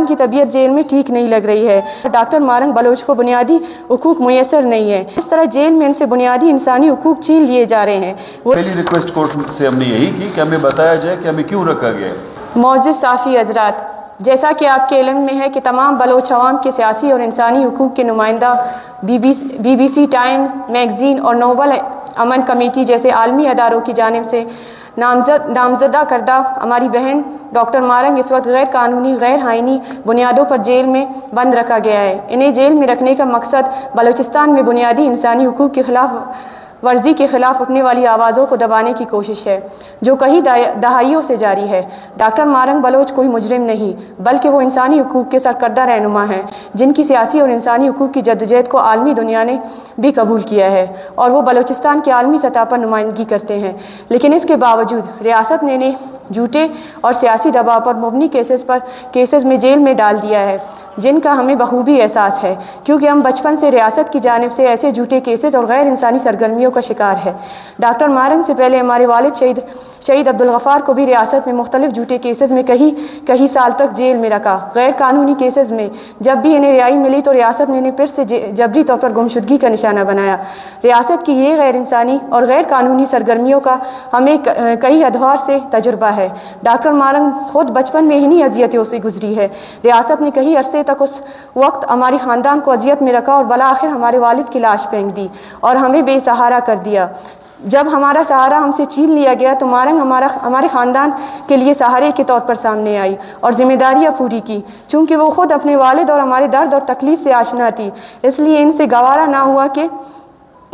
की तबीयत जेल में ठीक नहीं लग रही है। डॉक्टर मारंग बलोच को बुनियादी हुकूक मुयसर नहीं है। इस तरह जेल में इनसे बुनियादी इंसानी हुकूक छीन लिए जा रहे हैं। पहली रिक्वेस्ट कोर्ट से हमने यही की कि हमें बताया जाए कि हमें क्यों रखा गया है। मौजूद साफ़ी हज़रात, जैसा कि आपके इल्म में है कि तमाम बलोच अवाम के सियासी और इंसानी हुकूक के नुमाइंदा BBC टाइम्स मैगज़ीन और नोबल अमन कमेटी जैसे आलमी अदारों की जानिब से नामजदा करदा हमारी बहन डॉक्टर मारंग इस वक्त गैर कानूनी गैर आइनी बुनियादों पर जेल में बंद रखा गया है। इन्हें जेल में रखने का मकसद बलूचिस्तान में बुनियादी इंसानी हुकूक के खिलाफ वर्जी के खिलाफ उठने वाली आवाज़ों को दबाने की कोशिश है, जो कई दहाइयों से जारी है। डॉक्टर मारंग बलोच कोई मुजरिम नहीं, बल्कि वो इंसानी हुकूक के सरकर्दा रहनुमा हैं, जिनकी सियासी और इंसानी हुकूक की जद्दोजहद को आलमी दुनिया ने भी कबूल किया है और वो बलूचिस्तान की आलमी सतह पर नुमाइंदगी करते हैं। लेकिन इसके बावजूद रियासत ने इन्हें झूठे और सियासी दबाव पर मुबनी केसेस में जेल में डाल दिया है, जिनका हमें बखूबी एहसास है, क्योंकि हम बचपन से रियासत की जानिब से ऐसे झूठे केसेस और गैर इंसानी सरगर्मियों का शिकार है। डॉक्टर मारंग से पहले हमारे वालिद शहीद अब्दुल गफ़ार को भी रियासत में मुख्तलिफ झूठे केसेस में कई साल तक जेल में रखा। गैर कानूनी केसेस में जब भी इन्हें रिहाई मिली तो रियासत ने इन्हें फिर से जबरी तौर पर गुमशुदगी का निशाना बनाया। रियासत की ये गैर इंसानी और गैर कानूनी सरगर्मियों का हमें कई अदवार से तजुर्बा है। डॉक्टर मारंग खुद बचपन में इन्हीं अजियतों से गुजरी है। रियासत ने कई अरसे तक उस वक्त हमारे ख़ानदान को अजियत में रखा और बला आखिर हमारे वालिद की लाश फेंक दी और हमें बेसहारा कर दिया। जब हमारा सहारा हमसे छीन लिया गया तो मारंग हमारे ख़ानदान के लिए सहारे के तौर पर सामने आई और जिम्मेदारियां पूरी की। चूँकि वो ख़ुद अपने वालिद और हमारे दर्द और तकलीफ़ से आशना थी, इसलिए इनसे गवारा ना हुआ कि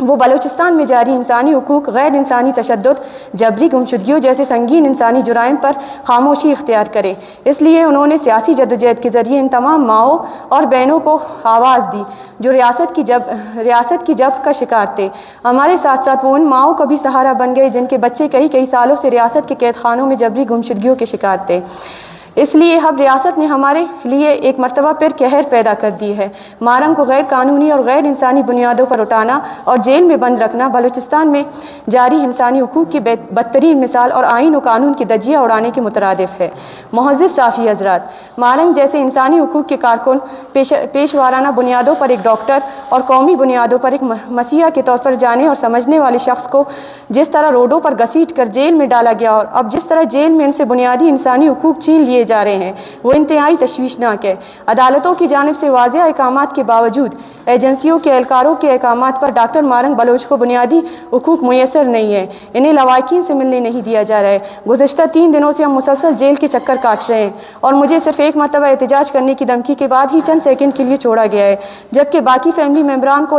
वो बलूचिस्तान में जारी इंसानी हुकूक, गैर इंसानी तशद्दुद, जबरी गुमशुदगियों जैसे संगीन इंसानी जुराइम पर खामोशी इख्तियार करे। इसलिए उन्होंने सियासी जद्दोजहद के ज़रिए इन तमाम माओं और बहनों को आवाज़ दी जो रियासत की जब्र का शिकार थे। हमारे साथ साथ वो उन माओं का भी सहारा बन गए जिनके बच्चे कई सालों से रियासत के कैद खानों में जबरी गुमशुदगियों के शिकार थे। इसलिए अब रियासत ने हमारे लिए एक मरतबा फिर कहर पैदा कर दी है। मारंग को गैर कानूनी और गैर इंसानी बुनियादों पर उठाना और जेल में बंद रखना बलूचिस्तान में जारी इंसानी हुकूक की बदतरीन मिसाल और आइन और कानून की दजिया उड़ाने के मुतरादिफ है। मुअज़्ज़िज़ साफ़ी हज़रात, मारंग जैसे इंसानी हुकूक के कारकुन पेशवाराना बुनियादों पर एक डॉक्टर और कौमी बुनियादों पर एक मसीहा के तौर पर जाने और समझने वाले शख्स को जिस तरह रोडों पर घसीट कर जेल में डाला गया और अब जिस तरह जेल में इनसे बुनियादी इंसानी हुकूक छीन लिए जा रहे हैं, वो इंतहाई तशवीशनाक है। अदालतों की जानिब से वाज़ेह अहकामात के बावजूद एजेंसियों के एहलकारों के अहकामात पर डॉक्टर मारंग बलोच को बुनियादी हुकूक मुयसर नहीं है। इन्हें लवाकिन से मिलने नहीं दिया जा रहा है। गुज़िश्ता 3 दिनों से हम मुसलसल जेल के चक्कर काट रहे हैं और मुझे सिर्फ एक मरतबा एहतजाज करने की धमकी के बाद ही चंद सेकंड के लिए छोड़ा गया है, जबकि बाकी फैमिली मेम्बरान को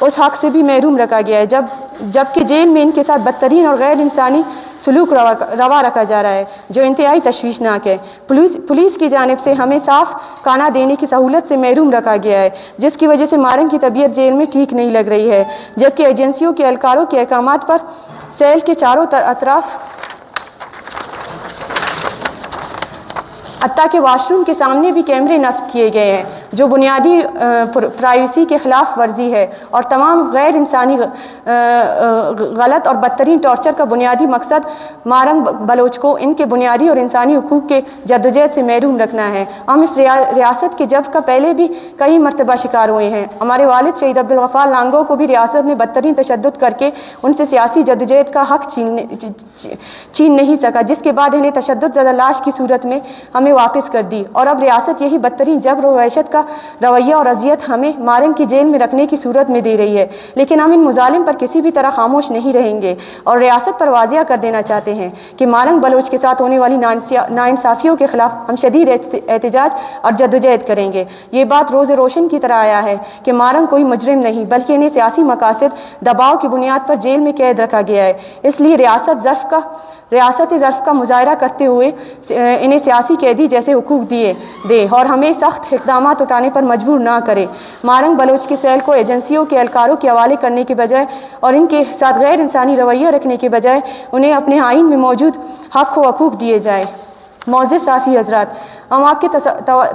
उस हक से भी महरूम रखा गया है, जबकि जेल में इनके साथ बदतरीन और गैर इंसानी सलूक रवा रखा जा रहा है, जो इंतहाई तशवीशनाक है। पुलिस की जानिब से हमें साफ खाना देने की सहूलत से महरूम रखा गया है, जिसकी वजह से मारंग की तबीयत जेल में ठीक नहीं लग रही है, जबकि एजेंसियों के एहलकारों के अहकामात पर सेल के चारों अतराफ हत्ता के वाशरूम के सामने भी कैमरे नस्ब किए गए हैं, जो बुनियादी प्राइवेसी के खिलाफ वर्जी है और तमाम गैर इंसानी गलत और बदतरीन टॉर्चर का बुनियादी मकसद मारंग बलोच को इनके बुनियादी और इंसानी हुकूक के जद्दोजहद से महरूम रखना है। हम इस रियासत के जब्र का पहले भी कई मरतबा शिकार हुए हैं। हमारे वालिद शहीद अब्दुल गफ़ार लांगो को भी रियासत ने बदतरीन तशद्दुद करके उनसे सियासी जद्दोजहद का हक छीन नहीं सका, जिसके बाद इन्हें तशद्दुद ज़दा लाश की सूरत में हमें वापस कर दी और अब रियासत यही बदतरीन जब्र और वहशत का रवैया और अजियत हमें मारंग की जेल में रखने की सूरत में दे रही है। लेकिन हम इन मुजालिम पर किसी भी तरह खामोश नहीं रहेंगे और रियासत पर वाज़िया कर देना चाहते हैं कि मारंग बलोच के साथ होने वाली नाइंसाफ़ियों के खिलाफ हम शदीद एहतजाज और जद्दोजहद करेंगे। ये बात रोज़ रोशन की तरह आया है कि मारंग कोई मुजरिम नहीं, बल्कि इन्हें सियासी मकासद दबाव की बुनियाद पर जेल में कैद रखा गया है। इसलिए रियासत ज़र्फ़ का मुजाहरा करते हुए इन्हें सियासी कैदी जैसे हुकूक दे और हमें सख्त इक़दाम उठाने पर मजबूर ना करे। मारंग बलोच के सेल को एजेंसियों के एहलकारों के हवाले करने के बजाय और इनके साथ गैर इंसानी रवैया रखने के बजाय उन्हें अपने आइन में मौजूद हक़ व हकूक़ दिए जाए। मौजूद साफ़ी हज़रात, हम आपके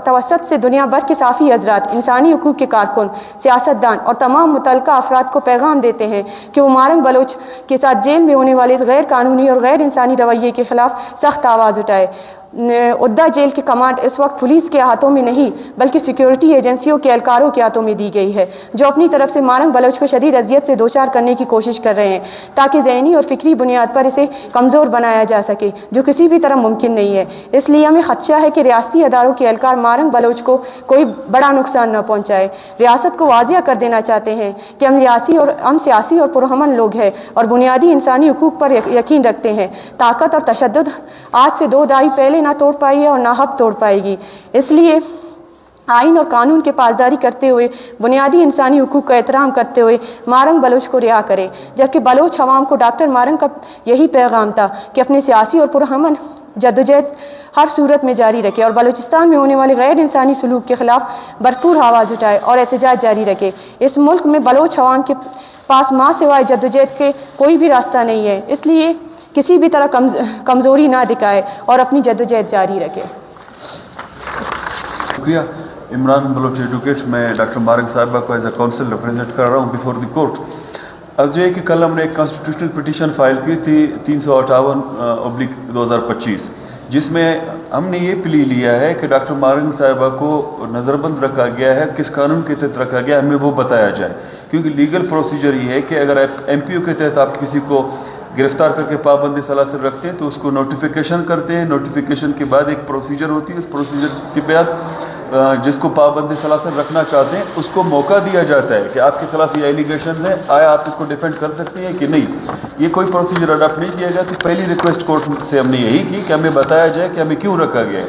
तवस्सुत से दुनिया भर के साफ़ी हज़रात, इंसानी हुकूक के कारकुन, सियासतदान और तमाम मुतल्लिक़ा अफराद को पैगाम देते हैं कि वो मारंग बलोच के साथ जेल में होने वाले इस गैर कानूनी और गैर इंसानी रवैये के ख़िलाफ़ सख्त आवाज़ उठाए। उद्दा जेल की कमांड इस वक्त पुलिस के हाथों में नहीं बल्कि सिक्योरिटी एजेंसियों के एहलकारों के हाथों में दी गई है, जो अपनी तरफ से मारंग बलोच को शदीद अजियत से दोचार करने की कोशिश कर रहे हैं ताकि ज़हनी और फ़िक्री बुनियाद पर इसे कमज़ोर बनाया जा सके, जो किसी भी तरह मुमकिन नहीं है। इसलिए हमें खदशा है कि रियासती अदारों के एहलकार मारंग बलोच को कोई बड़ा नुकसान न पहुँचाए। रियासत को वाज़िया कर देना चाहते हैं कि हम सियासी और पुरअमन लोग हैं और बुनियादी इंसानी हुकूक पर यकीन रखते हैं। ताकत और तशद्दुद आज से 2 दहाई पहले ना तोड़ पाई है और ना अब तोड़ पाएगी। इसलिए आइन और कानून के पासदारी करते हुए, बुनियादी इंसानी हुकूक का एहतराम करते हुए मारंग बलोच को रिहा करें। जबकि बलोच अवाम को डॉक्टर मारंग का यही पैगाम था कि अपने सियासी और पुरअमन जद्दोजहद हर सूरत में जारी रखे और बलूचिस्तान में होने वाले गैर इंसानी सलूक के खिलाफ भरपूर आवाज़ उठाए और एहतजाज जारी रखे। इस मुल्क में बलोच अवाम के पास माँ सिवाय जद्दोजहद के कोई भी रास्ता नहीं है, इसलिए किसी भी तरह कमज़ोरी ना दिखाए और अपनी जद्दोजहद जारी रखे। शुक्रिया। इमरान बलोच एडवोकेट, मैं डॉक्टर मारंग साहिबा को एज ए काउंसिल रिप्रेजेंट कर रहा हूँ बिफोर द कोर्ट। अर्ज है कि कल हमने एक कॉन्स्टिट्यूशनल पिटीशन फाइल की थी 358/2025, जिसमें हमने ये प्ली लिया है कि डॉक्टर मारंग साहिबा को नज़रबंद रखा गया है। किस कानून के तहत रखा गया हमें वो बताया जाए, क्योंकि लीगल प्रोसीजर ये है कि अगर MPO के तहत आप किसी को गिरफ्तार करके पाबंदी सलासिल रखते हैं तो उसको नोटिफिकेशन करते हैं। नोटिफिकेशन के बाद एक प्रोसीजर होती है, उस प्रोसीजर के बाद जिसको पाबंदी सलासिल रखना चाहते हैं उसको मौका दिया जाता है कि आपके खिलाफ ये एलिगेशन है, आया आप इसको डिफेंड कर सकते हैं कि नहीं। ये कोई प्रोसीजर अडॉप्ट नहीं किया गया। तो पहली रिक्वेस्ट कोर्ट से हमने यही की कि हमें बताया जाए कि हमें क्यों रखा गया है।